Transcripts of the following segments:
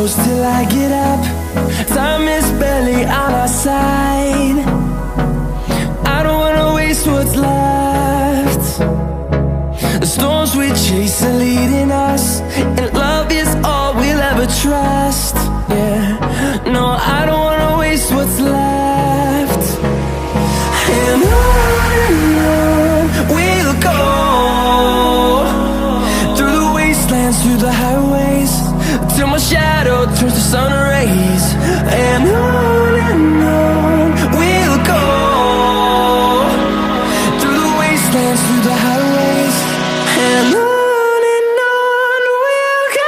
close till I get up. Time is barely on our side. I don't wanna waste what's left. The storms we chase are leading us, and love is all we'll ever trust. Yeah, no, I don't wanna waste what's left. And on we'll go, through the wastelands, through the highways, till my shadow turns to sun rays. And on we'll go, through the wastelands, through the highways, and on we'll go.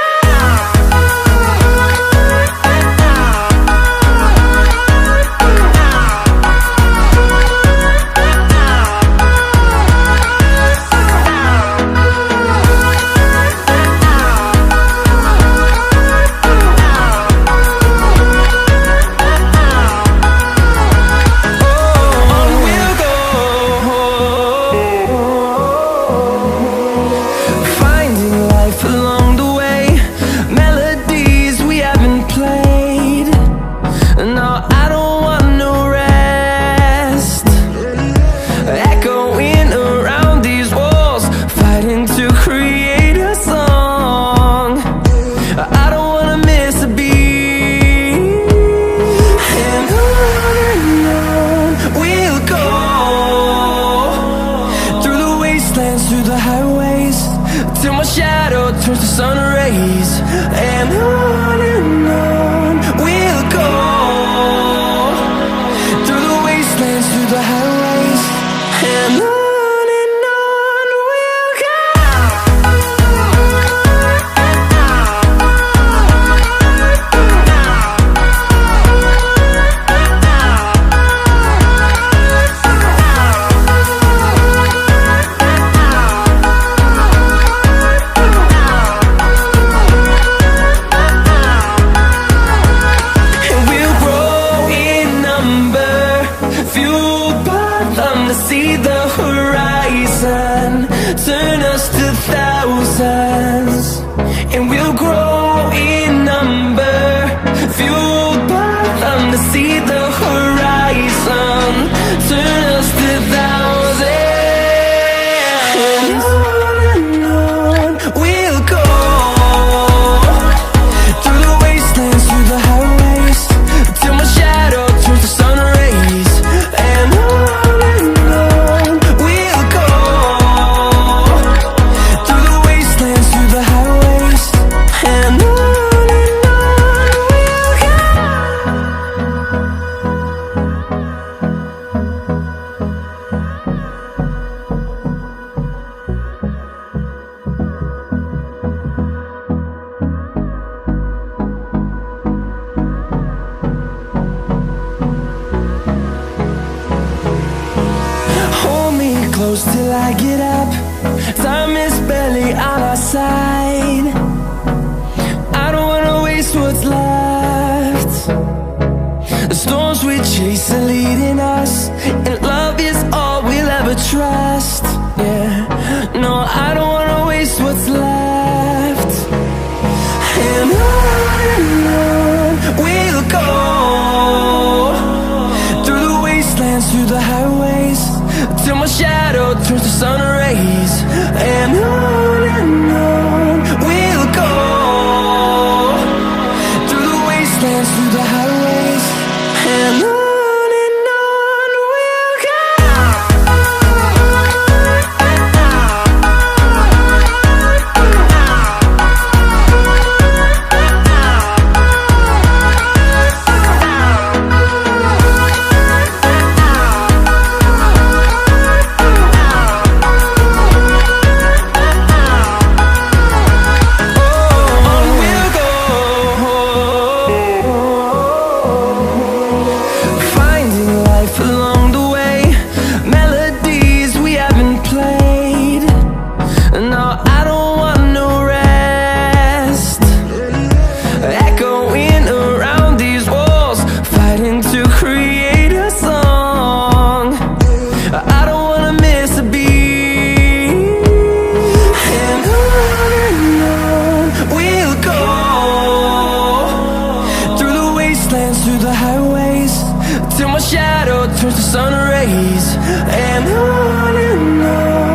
Through the highways, till my shadow turns to sun rays. And on we'll go, through the wastelands, through the highways, and on we'll go. See the horizon turn us to thousands, and we'll grow in number, fueled by them. To see the horizon turn us to thousands, and on we'll go, through the wastelands, through the highways, till my shadow turns to sun rays. And close till I get up. Time is barely on our side. I don't wanna waste what's left. The storms we chase are leading us, and love is all we'll ever trust. Yeah, no, I don't wanna waste what's left. And on we'll go, through the wastelands, through the highways, till my shadow turns to sun rays. And on we'll go, through the wastelands, through the highways, and on we'll go. highways till my shadow turns to sun rays. And on